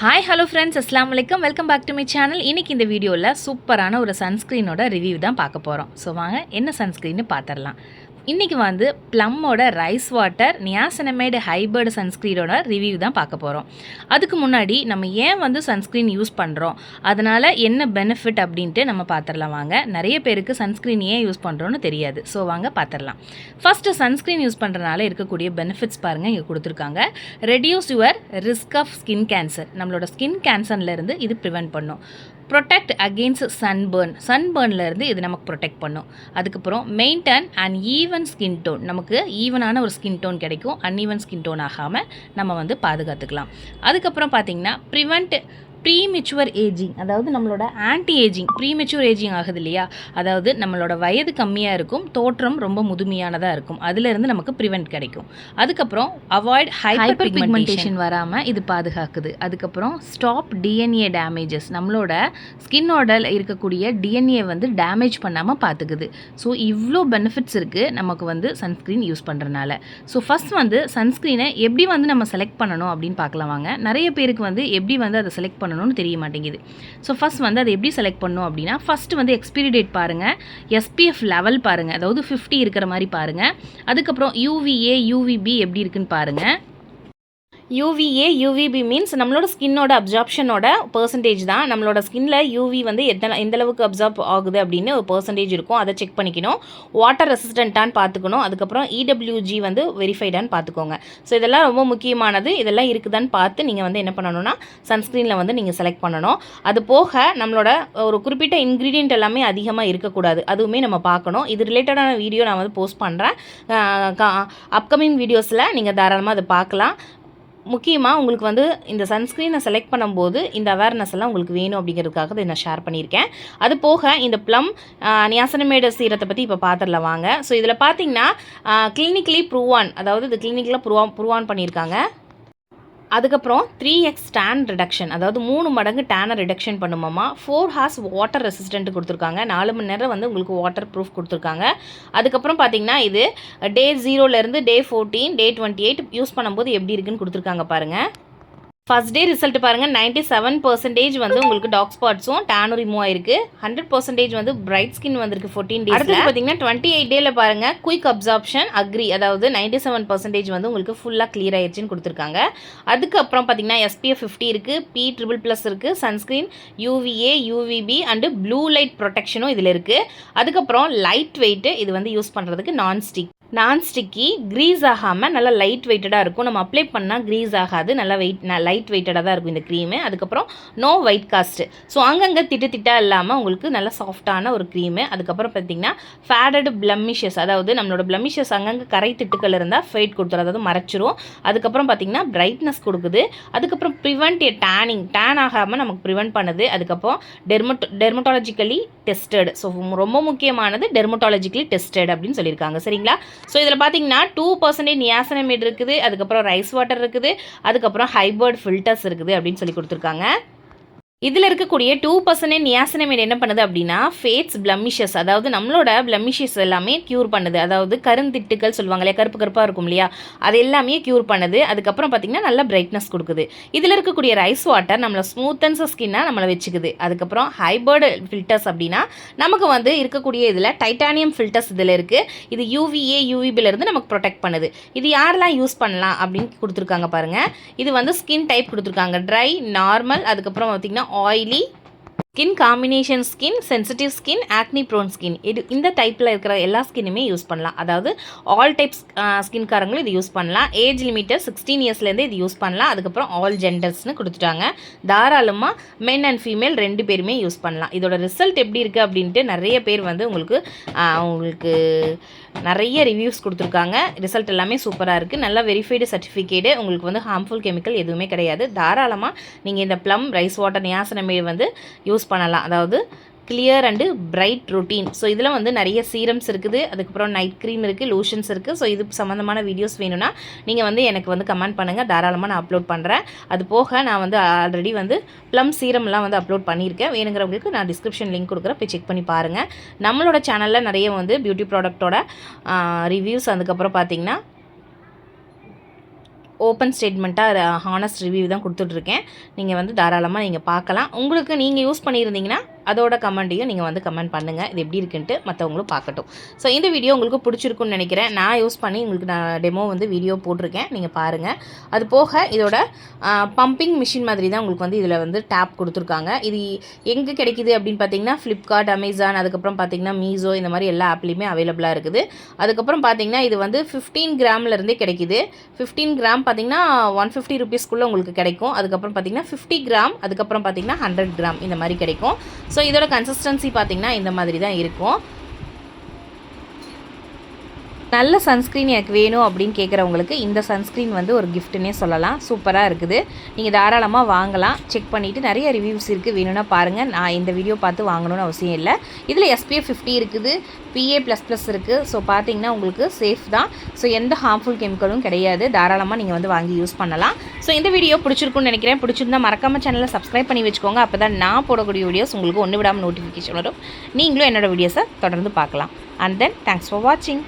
Hi hello friends, அஸ்லாம் வலைக்கம். Welcome back to my channel. இன்றைக்கி இந்த வீடியோவில் சூப்பரான ஒரு சன்ஸ்க்ரீனோட ரிவ்யூ தான் பார்க்க போகிறோம். ஸோ வாங்க என்ன சன்ஸ்க்ரீன்னு பார்த்துடலாம். இன்றைக்கி வந்து ப்ளம்மோட ரைஸ் வாட்டர் நியாசனமைடு ஹைபர்டு சன்ஸ்க்ரீனோட ரிவ்யூ தான் பார்க்க போகிறோம். அதுக்கு முன்னாடி நம்ம ஏன் வந்து சன்ஸ்க்ரீன் யூஸ் பண்ணுறோம், அதனால் என்ன பெனிஃபிட் அப்படின்ட்டு நம்ம பார்த்துடலாம் வாங்க. நிறைய பேருக்கு சன்ஸ்க்ரீன் ஏன் யூஸ் பண்ணுறோன்னு தெரியாது. ஸோ வாங்க பார்த்துடலாம். ஃபஸ்ட்டு சன்ஸ்க்ரீன் யூஸ் பண்ணுறதுனால இருக்கக்கூடிய பெனிஃபிட்ஸ் பாருங்கள், இங்கே கொடுத்துருக்காங்க. Reduce your risk of skin cancer. நம்மளோட ஸ்கின் கேன்சர்லேருந்து இது ப்ரிவென்ட் பண்ணும். ப்ரொடெக்ட் அகெயின்ஸ்ட் சன்பர்ன்லேருந்து இது நமக்கு ப்ரொடெக்ட் பண்ணும். அதுக்கப்புறம் maintain and even skin tone. நமக்கு ஈவனான ஒரு ஸ்கின் டோன் கிடைக்கும். அன்ஈவன் ஸ்கின் டோன் ஆகாமல் நம்ம வந்து பாதுகாத்துக்கலாம். அதுக்கப்புறம் பார்த்திங்கன்னா ப்ரிவெண்ட் ப்ரீமெச்சுவர் ஏஜிங், அதாவது நம்மளோட ஆன்டி ஏஜிங். ப்ரீமெச்சுவர் ஏஜிங் ஆகுது இல்லையா, அதாவது நம்மளோட வயது கம்மியாக இருக்கும், தோற்றம் ரொம்ப முதுமையானதாக இருக்கும், அதிலிருந்து நமக்கு ப்ரிவெண்ட் கிடைக்கும். அதுக்கப்புறம் அவாய்ட் ஹைப்பர் பிக்மெண்டேஷன் வராமல் இது பாதுகாக்குது. அதுக்கப்புறம் ஸ்டாப் டிஎன்ஏ டேமேஜஸ். நம்மளோட ஸ்கின்னோட இருக்கக்கூடிய டிஎன்ஏ வந்து டேமேஜ் பண்ணாமல் பார்த்துக்குது. ஸோ இவ்வளோ பெனிஃபிட்ஸ் இருக்குது நமக்கு வந்து சன்ஸ்க்ரீன் யூஸ் பண்ணுறதுனால. ஸோ ஃபஸ்ட் வந்து சன்ஸ்க்ரீனை எப்படி வந்து நம்ம செலக்ட் பண்ணணும் அப்படின்னு பார்க்கலாம் வாங்க. நிறைய பேருக்கு வந்து எப்படி வந்து அதை செலக்ட் பண்ணணும்னு தெரிய மாட்டேங்குது. ஸோ ஃபஸ்ட் வந்து அதை எப்படி செலக்ட் பண்ணணும் அப்படின்னா, ஃபஸ்ட்டு வந்து எக்ஸ்பைரி டேட் பாருங்கள், எஸ்பிஎஃப் லெவல் பாருங்கள், அதாவது 50 இருக்கிற மாதிரி பாருங்கள். அதுக்கப்புறம் யூவிஏ யூவிபி எப்படி இருக்குன்னு பாருங்கள். யூவிஏ யூவிபி மீன்ஸ் நம்மளோட ஸ்கின்னோட அப்சார்ப்ஷனோட பர்சன்டேஜ் தான். நம்மளோட ஸ்கின்ல யூவி வந்து எந்தளவுக்கு அப்சார்ப் ஆகுது அப்படின்னு ஒரு பர்சன்டேஜ் இருக்கும், அதை செக் பண்ணிக்கணும். வாட்டர் ரெசிஸ்டண்ட்டான்னு பார்த்துக்கணும். அதுக்கப்புறம் இடபிள்யூஜி வந்து வெரிஃபைடான்னு பார்த்துக்கோங்க. ஸோ இதெல்லாம் ரொம்ப முக்கியமானது. இதெல்லாம் இருக்குதான்னு பார்த்து நீங்கள் வந்து என்ன பண்ணணும்னா சன்ஸ்க்ரீனில் வந்து நீங்கள் செலக்ட் பண்ணணும். அது போக நம்மளோட ஒரு குறிப்பிட்ட இன்க்ரீடியன்ட் எல்லாமே அதிகமாக இருக்கக்கூடாது, அதுவுமே நம்ம பார்க்கணும். இது ரிலேட்டடான வீடியோ நான் வந்து போஸ்ட் பண்ணுறேன். அப்கமிங் வீடியோஸில் நீங்கள் தாராளமாக அதை பார்க்கலாம். முக்கியமாக உங்களுக்கு வந்து இந்த சன்ஸ்க்ரீனை செலக்ட் பண்ணும்போது இந்த அவேர்னஸ் எல்லாம் உங்களுக்கு வேணும் அப்படிங்கிறதுக்காக இதை நான் ஷேர் பண்ணியிருக்கேன். அது போக இந்த ப்ளம் நியாசனமைடு சீரத்தை பற்றி இப்போ பார்த்துடலாம் வாங்க. ஸோ இதில் பார்த்தீங்கன்னா கிளினிக்கலி ப்ரூவான், அதாவது இது கிளினிக்கில் ப்ரூவான் பண்ணியிருக்காங்க. அதுக்கப்புறம் 3x டேன் ரிடக்ஷன், அதாவது 3 மடங்கு டேனை ரிடக்ஷன் பண்ணுமாமா. 4 ஹார்ஸ் வாட்டர் ரெசிஸ்டன்ட் கொடுத்துருக்காங்க. 4 மணி நேரம் வந்து உங்களுக்கு வாட்டர் ப்ரூஃப் கொடுத்துருக்காங்க. அதுக்கப்புறம் பார்த்தீங்கன்னா இது டே 0லேருந்து டே 14 டே 28 யூஸ் பண்ணும்போது எப்படி இருக்குன்னு கொடுத்துருக்காங்க பாருங்கள். ஃபஸ்ட் டே ரிசல்ட் பாருங்கள், 97% வந்து உங்களுக்கு டார்க் ஸ்பாட்ஸும் டேனும் ரிமூவ் ஆயிருக்கு. 100% வந்து பிரைட் ஸ்கின் வந்திருக்கு 14 டேஸ். அடுத்து பார்த்தீங்கன்னா 28 டேல பாருங்கள் குயிக் அப்சார்ப்ஷன் அக்ரி, அதாவது 97% வந்து உங்களுக்கு ஃபுல்லாக கிளியர் ஆயிடுச்சுன்னு கொடுத்துருக்காங்க. அதுக்கப்புறம் பார்த்தீங்கன்னா SPF 50 இருக்குது, P++ இருக்குது, sunscreen UVA UVB and blue light ப்ரொடெக்ஷனும் இதில் இருக்குது. அதுக்கப்புறம் லைட் வெயிட்டு, இது வந்து யூஸ் பண்ணுறதுக்கு நான்ஸ்டிக்கி, க்ரீஸ் ஆகாமல் நல்லா லைட் வெயிட்டடாக இருக்கும். நம்ம அப்ளை பண்ணால் க்ரீஸ் ஆகாது, நல்லா லைட் வெயிட்டடாக தான் இருக்கும் இந்த க்ரீமு. அதுக்கப்புறம் நோ ஒயிட் காஸ்ட்டு, ஸோ அங்கங்கே திட்டாக இல்லாமல் உங்களுக்கு நல்ல சாஃப்டான ஒரு க்ரீமு. அதுக்கப்புறம் பார்த்திங்கன்னா ஃபேடட் பிளமிஷஸ், அதாவது நம்மளோட பிளமிஷஸ் அங்கங்கே கரை திட்டுக்கள் இருந்தால் ஃபேட் கொடுத்துரும், அதாவது மறைச்சிரும். அதுக்கப்புறம் பார்த்திங்கன்னா பிரைட்னஸ் கொடுக்குது. அதுக்கப்புறம் ப்ரிவெண்ட் டேன் ஆகாமல் நமக்கு ப்ரிவெண்ட் பண்ணுது. அதுக்கப்புறம் டெர்மட்டாலஜிக்கலி டெஸ்டட், ஸோ ரொம்ப முக்கியமானது டெர்மட்டாலஜிக்கலி டெஸ்டட் அப்படின்னு சொல்லியிருக்காங்க. சரிங்களா? ஸோ இதில் பார்த்தீங்கன்னா 2% நியாசனமைடு இருக்குது, அதுக்கப்புறம் ரைஸ் வாட்டர் இருக்குது, அதுக்கப்புறம் ஹைபர்ட் ஃபில்டர்ஸ் இருக்குது அப்படின்னு சொல்லி கொடுத்துருக்காங்க. இதில் இருக்கக்கூடிய 2% நியாசனமைடு என்ன பண்ணுது அப்படின்னா ஃபேட்ஸ் பிளமிஷஸ், அதாவது நம்மளோட பிளமிஷஸ் எல்லாமே க்யூர் பண்ணுது. அதாவது கருந்திட்டுகள் சொல்லுவாங்க இல்லையா, கருப்பாக இருக்கும் இல்லையா, அது எல்லாமே க்யூர் பண்ணுது. அதுக்கப்புறம் பார்த்திங்கன்னா நல்ல பிரைட்னஸ் கொடுக்குது. இதில் இருக்கக்கூடிய ரைஸ் வாட்டர் நம்மளை ஸ்மூத்தன்ஸ் ஸ்கின்னாக நம்மளை வச்சுக்குது. அதுக்கப்புறம் ஹைபர்டு ஃபில்டர்ஸ் அப்படின்னா நமக்கு வந்து இருக்கக்கூடிய இதில் டைட்டானியம் ஃபில்டர்ஸ் இதில் இருக்குது. இது UVA UVBலேருந்து நமக்கு ப்ரொடெக்ட் பண்ணுது. இது யாரெல்லாம் யூஸ் பண்ணலாம் அப்படின்னு கொடுத்துருக்காங்க பாருங்கள். இது வந்து ஸ்கின் டைப் கொடுத்துருக்காங்க, ட்ரை, நார்மல், அதுக்கப்புறம் பார்த்திங்கன்னா oily skin, combination skin, sensitive skin, acne prone skin, இந்த டைப்பில் இருக்கிற எல்லா ஸ்கின்னுமே யூஸ் பண்ணலாம். அதாவது ஆல் டைப்ஸ் ஸ்கின்காரங்களும் இது யூஸ் பண்ணலாம். ஏஜ் லிமிட்டர் 16 இயர்ஸ்லேருந்து இது யூஸ் பண்ணலாம். அதுக்கப்புறம் ஆல் ஜெண்டர்ஸ்னு கொடுத்துட்டாங்க. தாராளமாக மென் அண்ட் ஃபீமேல் 2 பேருமே யூஸ் பண்ணலாம். இதோட ரிசல்ட் எப்படி இருக்குது அப்படின்ட்டு நிறைய பேர் வந்து உங்களுக்கு நிறைய ரிவ்யூஸ் கொடுத்துருக்காங்க. ரிசல்ட் எல்லாமே சூப்பராக இருக்குது. நல்லா வெரிஃபைடு சர்டிஃபிகேட்டு, உங்களுக்கு வந்து ஹார்ம்ஃபுல் கெமிக்கல் எதுவுமே கிடையாது. தாராளமாக நீங்கள் இந்த ப்ளம் ரைஸ் வாட்டர் நியாசனமைடு வந்து யூஸ் பண்ணலாம். அதாவது clear and bright routine. So இதில் வந்து நிறைய சீரம்ஸ் இருக்குது, அதுக்கப்புறம் நைட் க்ரீம் இருக்குது, லோஷன்ஸ் இருக்குது. ஸோ இது சம்மந்தமான வீடியோஸ் வேணும்னா நீங்கள் வந்து எனக்கு வந்து கமெண்ட் பண்ணுங்கள், தாராளமாக நான் அப்லோட் பண்ணுறேன். அது போக நான் வந்து ஆல்ரெடி வந்து ப்ளம் சீரம்லாம் வந்து அப்லோட் பண்ணியிருக்கேன். வேணுங்கிறவங்களுக்கு நான் டிஸ்கிரிப்ஷன் லிங்க் கொடுக்குறேன், போய் செக் பண்ணி பாருங்கள். நம்மளோட சேனலில் நிறைய வந்து பியூட்டி ப்ராடக்ட்டோட ரிவ்யூஸ், அதுக்கப்புறம் பார்த்திங்கன்னா ஓப்பன் ஸ்டேட்மெண்ட்டாக ஹானஸ்ட் ரிவ்யூ தான் கொடுத்துட்ருக்கேன். நீங்கள் வந்து தாராளமாக நீங்கள் பார்க்கலாம். உங்களுக்கு நீங்கள் யூஸ் பண்ணியிருந்தீங்கன்னா அதோட கமெண்ட்டையும் நீங்கள் வந்து கமெண்ட் பண்ணுங்கள், இது எப்படி இருக்குன்ட்டு மற்றவங்களும் பார்க்கட்டும். ஸோ இந்த வீடியோ உங்களுக்கு பிடிச்சிருக்குன்னு நினைக்கிறேன். நான் யூஸ் பண்ணி உங்களுக்கு நான் டெமோ வந்து வீடியோ போட்டிருக்கேன், நீங்கள் பாருங்கள். அது போக இதோட பம்பிங் மிஷின் மாதிரி தான் உங்களுக்கு வந்து இதில் வந்து டேப் கொடுத்துருக்காங்க. இது எங்கே கிடைக்கிது அப்படின்னு பார்த்தீங்கன்னா ஃப்ளிப்கார்ட், அமேசான், அதுக்கப்புறம் பார்த்தீங்கன்னா மீஷோ, இந்த மாதிரி எல்லா ஆப்லேயுமே அவைலபிளாக இருக்குது. அதுக்கப்புறம் பார்த்தீங்கன்னா இது வந்து 15 கிராம்லேருந்தே கிடைக்கிது. 15 கிராம் பார்த்தீங்கன்னா 150 ருபீஸ்க்குள்ளே உங்களுக்கு கிடைக்கும். அதுக்கப்புறம் பார்த்தீங்கன்னா 50 கிராம், அதுக்கப்புறம் பார்த்தீங்கன்னா 100 கிராம் இந்த மாதிரி கிடைக்கும். ஸோ இதோட கன்சிஸ்டன்சி பார்த்திங்கன்னா இந்த மாதிரி தான் இருக்கும். நல்ல சன்ஸ்க்ரீன் எனக்கு வேணும் அப்படின்னு கேட்குறவங்களுக்கு இந்த சன்ஸ்க்ரீன் வந்து ஒரு கிஃப்ட்டுன்னே சொல்லலாம். சூப்பராக இருக்குது, நீங்கள் தாராளமாக வாங்கலாம். செக் பண்ணிவிட்டு நிறைய ரிவ்யூஸ் இருக்குது, வேணும்னா பாருங்கள். நான் இந்த வீடியோ பார்த்து வாங்கணும்னு அவசியம் இல்லை. இதில் SPF 50 இருக்குது, PA++ இருக்குது. ஸோ பார்த்தீங்கன்னா உங்களுக்கு சேஃப் தான். ஸோ எந்த ஹார்ம்ஃபுல் கெமிக்கலும் கிடையாது. தாராளமாக நீங்கள் வந்து வாங்கி யூஸ் பண்ணலாம். ஸோ இந்த வீடியோ பிடிச்சிருக்குன்னு நினைக்கிறேன். பிடிச்சிருந்தா மறக்காமல் சேனலை சப்ஸ்கிரைப் பண்ணி வச்சுக்கோங்க. அப்போ தான் நான் போடக்கூடிய வீடியோஸ் உங்களுக்கு ஒன்று விடாமல் நோட்டிஃபிகேஷன் வரும். நீங்களும் என்னோடய வீடியோஸை தொடர்ந்து பார்க்கலாம். அண்ட் தென் தேங்க்ஸ் ஃபார் வாட்சிங்.